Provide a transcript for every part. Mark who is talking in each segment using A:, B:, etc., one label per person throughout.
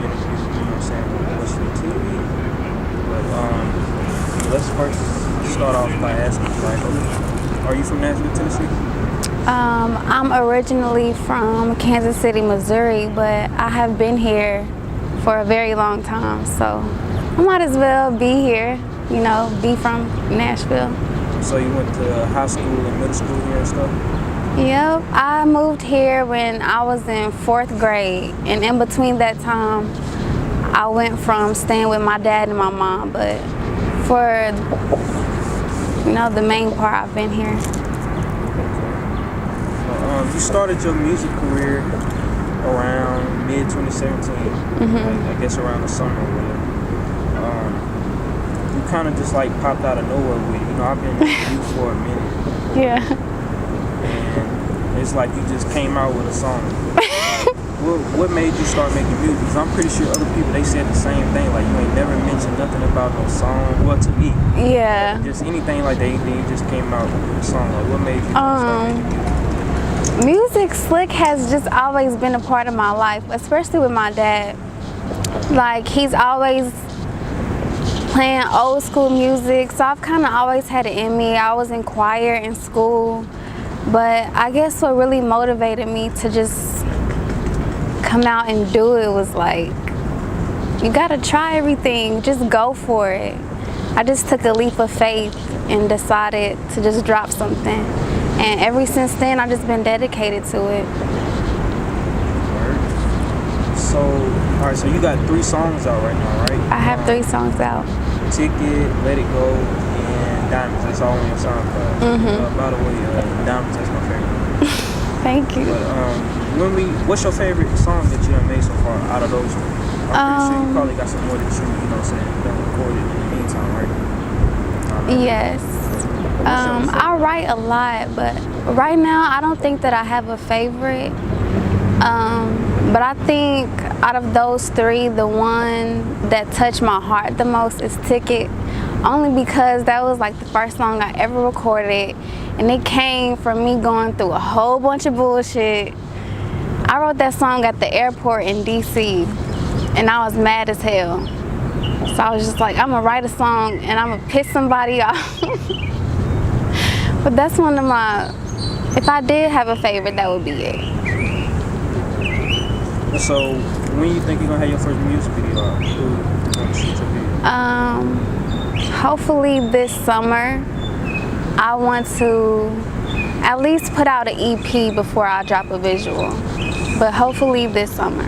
A: interview, you know what I'm saying, what's your TV. But let's first start off by asking, like, are you from Nashville, Tennessee?
B: I'm originally from Kansas City, Missouri, but I have been here for a very long time, so I might as well be here, you know, be from Nashville.
A: So you went to high school and middle school here and stuff?
B: Yep, I moved here when I was in 4th grade, and in between that time, I went from staying with my dad and my mom, but for, you know, the main part, I've been here.
A: You started your music career around mid-2017, I guess around the summer or whatever. You kind of just like popped out of nowhere with it. You know, I've been with you for a minute.
B: Yeah.
A: And it's like you just came out with a song. What made you start making music? Because I'm pretty sure other people, they said the same thing. Like, you ain't never mentioned nothing about no song. Well, to me.
B: Yeah.
A: Just anything like that, you just came out with a song. Like, what made you start making music?
B: Music slick has just always been a part of my life, especially with my dad. Like, he's always playing old school music, so I've kind of always had it in me. I was in choir in school, but I guess what really motivated me to just come out and do it was like, you gotta try everything, just go for it. I just took a leap of faith and decided to just drop something. And ever since then, I've just been dedicated to it.
A: So, all right, so you got 3 songs out right now, right?
B: I have 3 songs out.
A: Ticket, Let It Go, and Diamonds. That's all on your SoundCloud. By the way, Diamonds, that's my favorite.
B: Thank you.
A: But what's your favorite song that you have made so far out of those 3? I'm pretty sure you probably got some more that you know, saying, done recorded in the meantime, right?
B: Yes. I write a lot, but right now I don't think that I have a favorite. But I think out of those 3, the one that touched my heart the most is Ticket. Only because that was like the first song I ever recorded, and it came from me going through a whole bunch of bullshit. I wrote that song at the airport in DC, and I was mad as hell. So I was just like, I'm gonna write a song and I'm gonna piss somebody off. But that's one of my, if I did have a favorite, that would be it.
A: So when you think you're gonna have your first music video out? Who gonna shoot your video?
B: Hopefully this summer. I want to at least put out an EP before I drop a visual. But hopefully this summer.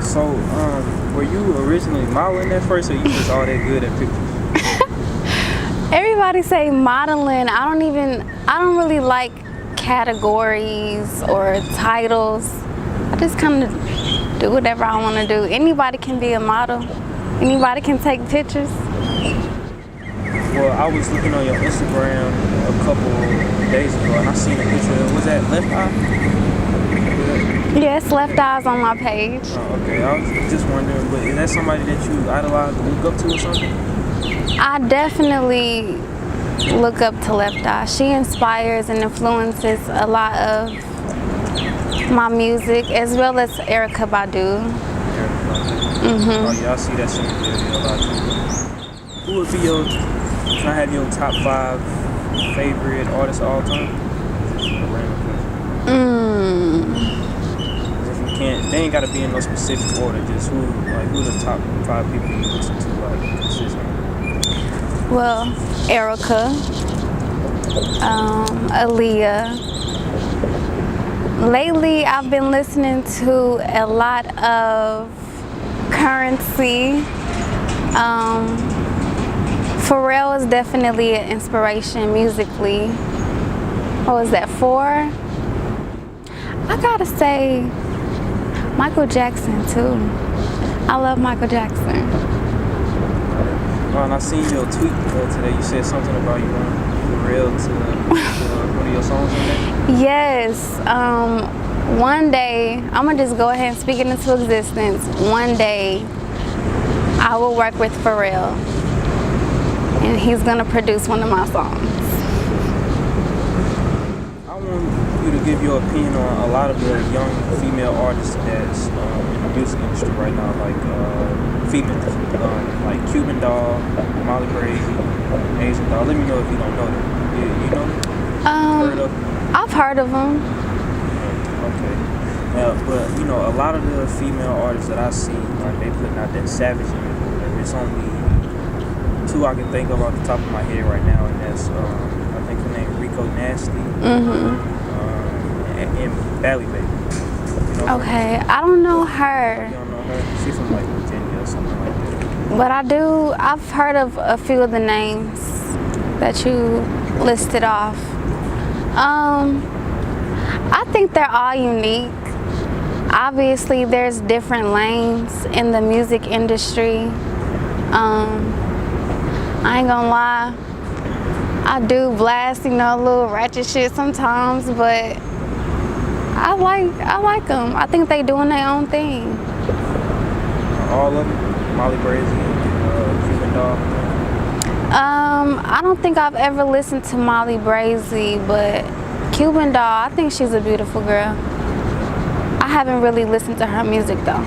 A: So, were you originally modeling at first, or you just all that good at pictures?
B: Everybody say modeling. I don't really like categories or titles. I just kind of do whatever I want to do. Anybody can be a model. Anybody can take pictures.
A: Well, I was looking on your Instagram a couple days ago, and I seen a picture. Was that Left Eye?
B: Yes, Left Eye's on my page.
A: Oh, okay. I was just wondering, but is that somebody that you idolize, look up to or something?
B: I definitely look up to Left Eye. She inspires and influences a lot of my music, as well as Erykah Badu.
A: Oh yeah, I see that shit in the video a lot too. Who would be your, can I have your top 5 favorite artists of all time? Just a random question. If you can't, they ain't gotta be in no specific order, just who the top 5 people you listen to, like, consistently?
B: Well, Erykah, Aaliyah. Lately, I've been listening to a lot of Currency. Pharrell is definitely an inspiration musically. What was that, 4? I gotta say Michael Jackson too. I love Michael Jackson.
A: And I seen your tweet today. You said something about you want Pharrell to one of your songs in there?
B: Yes. One day, I'm gonna just go ahead and speak it into existence. One day, I will work with Pharrell, and he's gonna produce one of my songs.
A: I want you to give your opinion on a lot of the young female artists that's in the music industry right now, like females, like Cuban Doll, Molly Brazy, Asian Doll. Let me know if you don't know them. You know them? Heard of them?
B: I've heard of them.
A: Okay. But you know, a lot of the female artists that I see, like they putting out that savage image. It's only two I can think of off the top of my head right now, and that's I think her name Rico Nasty, and Valley Baby. You know
B: Okay, I don't know her.
A: You don't know her? She's from like Virginia or something like that.
B: But I've heard of a few of the names that you listed off. I think they're all unique. Obviously, there's different lanes in the music industry. I ain't gonna lie, I do blast, a little ratchet shit sometimes, but I like them. I think they doing their own thing.
A: All of them? Molly Brazy and Cuban Doll?
B: I don't think I've ever listened to Molly Brazy, but Cuban Doll, I think she's a beautiful girl. I haven't really listened to her music though.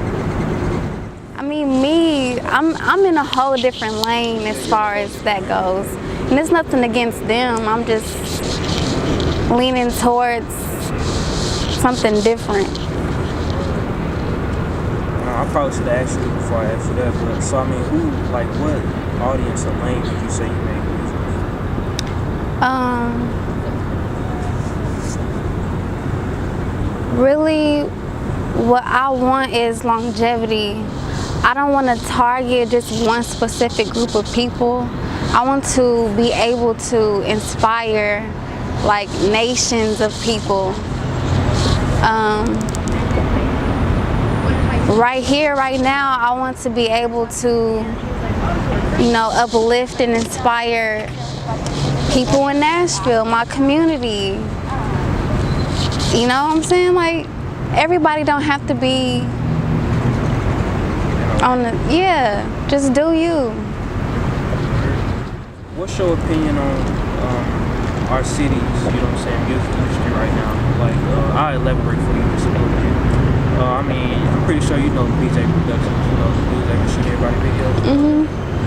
B: I mean, I'm in a whole different lane as far as that goes. And there's nothing against them. I'm just leaning towards something different.
A: I probably should have asked you before I asked you that, but so I mean, what audience or lane would you say you make music?
B: Really, what I want is longevity. I don't want to target just one specific group of people. I want to be able to inspire like nations of people. Right here, right now, I want to be able to, uplift and inspire people in Nashville, my community. You know what I'm saying? Like, everybody don't have to be just do you.
A: What's your opinion on our cities, music industry right now? Like, I'll elaborate for you just a little bit. I mean, I'm pretty sure you know BJ Productions, the dude that can shoot everybody videos.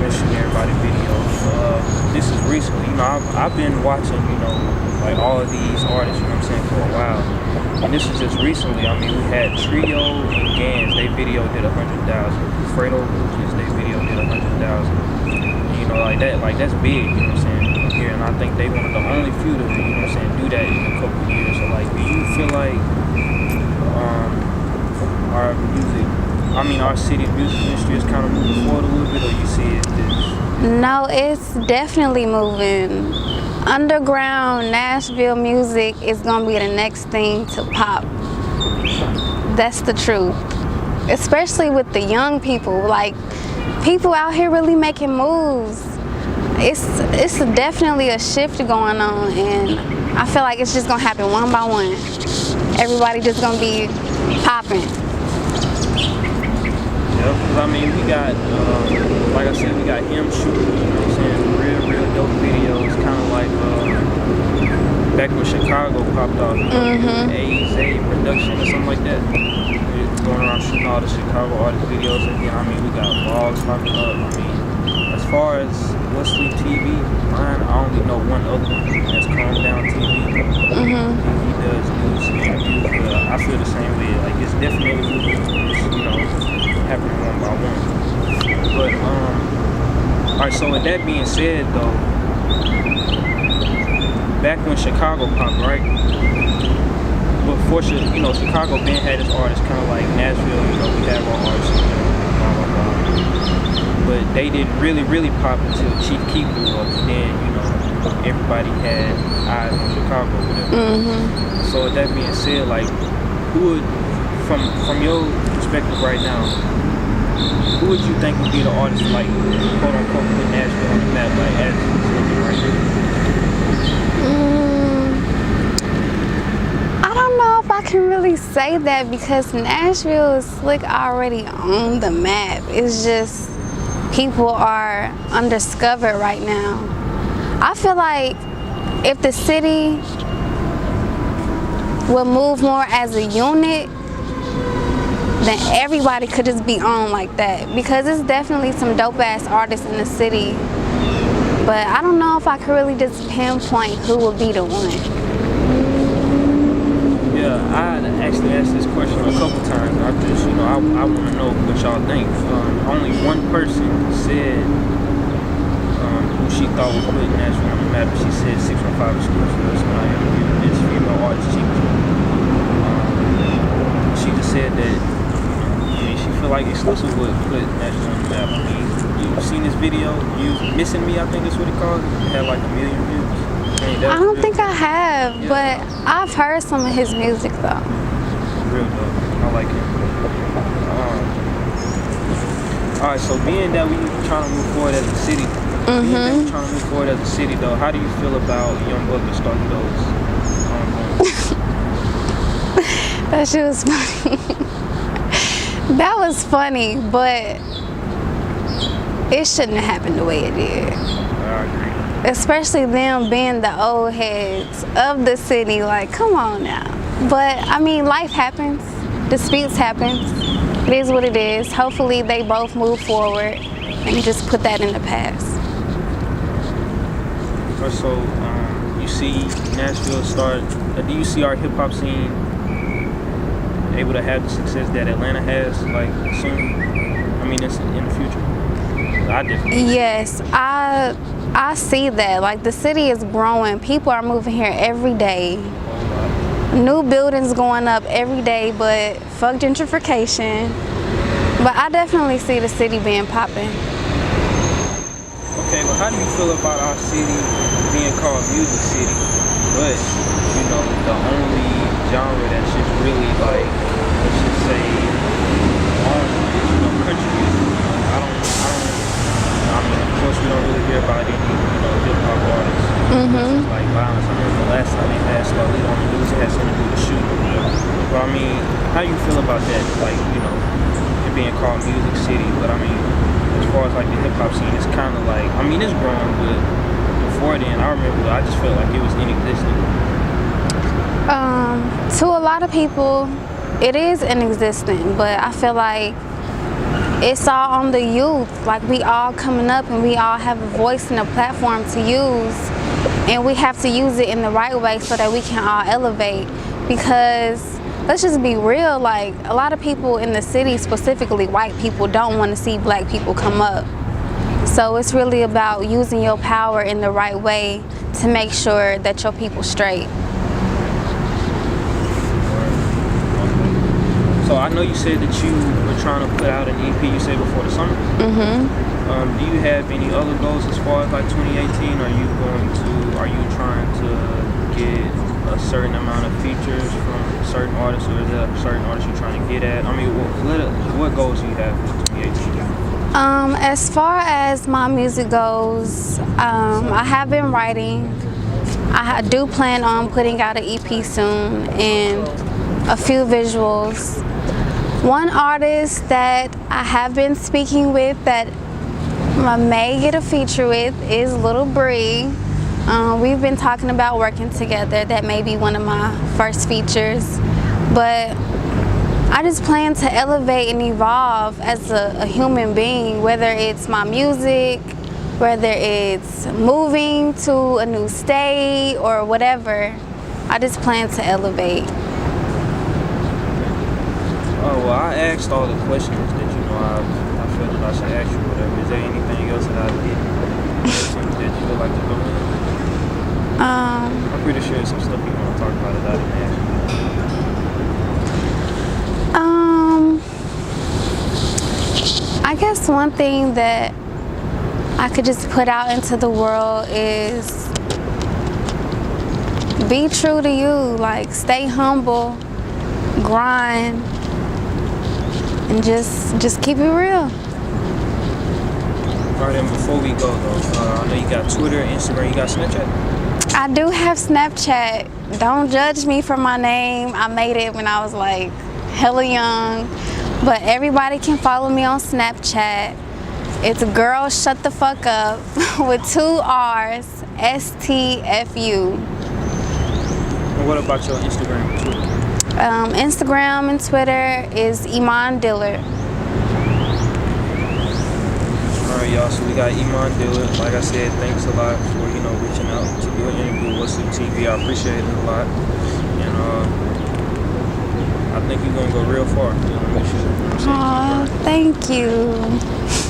A: Been shooting everybody videos. This is recently, I've been watching, like all of these artists, for a while. And this is just recently. I mean, we had Trio and Gans, they video did 100,000. Fredo Lucas, they video did 100,000. That's big, here. And I think they one of the only few to, do that in a couple of years. So, like, do you feel like our city's music industry is kind of moving forward a little bit, or you see it this?
B: No, it's definitely moving. Underground Nashville music is gonna be the next thing to pop. That's the truth. Especially with the young people, like people out here really making moves. It's definitely a shift going on, and I feel like it's just gonna happen one by one. Everybody just gonna be popping.
A: Yeah, because I mean, we got, like I said, we got him shooting, real dope videos, kind of like back when Chicago popped off, AZ production or something like that. We're going around shooting all the Chicago artist videos again. I mean, we got vlogs popping up. I mean, as far as What's Sleep TV, mine, I only know one other one. That's Calm Down TV. He does news and interviews, but I feel the same way. Like, it's definitely moving. It's, happening one by one. But, alright, so with that being said, though, back when Chicago popped, right? Before, Chicago band had its artists, kind of like Nashville, we have our artists, blah, blah, blah. But they didn't really pop until Chief Keef blew up, and then, everybody had eyes on Chicago with it. So with that being said, like, who would, from your perspective right now, who would you think would be the artist, like, quote unquote, put Nashville on the map, like, as it's looking right now?
B: I don't know if I can really say that, because Nashville is like already on the map. It's just people are undiscovered right now. I feel like if the city would move more as a unit, then everybody could just be on like that. Because it's definitely some dope ass artists in the city. But I don't know if I could really just pinpoint who would be the one.
A: Yeah, I actually asked this question a couple times. I just, I want to know what y'all think. Only one person said who she thought would put Nashville on the map. She said 615 exclusive. That's when I interviewed this female artist. She just said that, she feel like exclusive would put Nashville on the map. You've seen this video, You Missing Me, I think is what it called. It had like 1 million views.
B: I don't think I have, but I've heard some of his music though.
A: Real dope. I like it. Alright, so being that we trying to move forward as a city, though, how do you feel about Young Buck starting those?
B: That shit was funny. That was funny, but it shouldn't have happened the way it did.
A: I agree.
B: Especially them being the old heads of the city, like, come on now. But, life happens. Disputes happen. It is what it is. Hopefully they both move forward and just put that in the past.
A: So, you see Nashville start, do you see our hip-hop scene able to have the success that Atlanta has, like, soon? It's in the future. I definitely.
B: Yes, I see that. Like, the city is growing. People are moving here every day. New buildings going up every day, but fuck gentrification. But I definitely see the city being popping.
A: Okay, well, how do you feel about our city being called Music City? But, the only genre that's just really like, let's just say, country music. Of course, we don't really hear about any, hip-hop artists. Like violence. I remember the last time they had Scarlett on the news, it had something to do with shooting. But how do you feel about that? Like, it being called Music City. But as far as like the hip-hop scene, it's kind of like, it's growing, but before then, I remember I just felt like it was inexistent.
B: To a lot of people, it is inexistent, but I feel like it's all on the youth. Like, we all coming up and we all have a voice and a platform to use, and we have to use it in the right way so that we can all elevate. Because let's just be real, like, a lot of people in the city, specifically white people, don't want to see black people come up. So it's really about using your power in the right way to make sure that your people straight.
A: So I know you said that you were trying to put out an EP, you said before the summer. Do you have any other goals as far as like 2018? Are you trying to get a certain amount of features from certain artists, or is there certain artists you're trying to get at? What goals do you have for 2018?
B: As far as my music goes, I have been writing. I do plan on putting out an EP soon and a few visuals. One artist that I have been speaking with that I may get a feature with is Lil Bree. We've been talking about working together. That may be one of my first features. But I just plan to elevate and evolve as a human being, whether it's my music, whether it's moving to a new state or whatever. I just plan to elevate.
A: Oh, well, I asked all the questions that, I feel that I should ask you, whatever. Is there anything else that I didn't that you would like to go into? I'm pretty sure there's some stuff you want to talk about that I didn't ask you.
B: I guess one thing that I could just put out into the world is be true to you. Like, stay humble, grind, and just keep it real.
A: Alright, and before we go though, I know you got Twitter, Instagram, you got Snapchat?
B: I do have Snapchat. Don't judge me for my name. I made it when I was like hella young. But everybody can follow me on Snapchat. It's Girl Shut the Fuck Up with 2 R's, STFU.
A: And what about your Instagram and Twitter?
B: Instagram and Twitter is Iman Dillard.
A: Alright, y'all, so we got Iman Dillard. Like I said, thanks a lot for, reaching out to do an interview with What's Up TV. I appreciate it a lot. And I think you're going to go real far. Make sure,
B: Aw, thank you.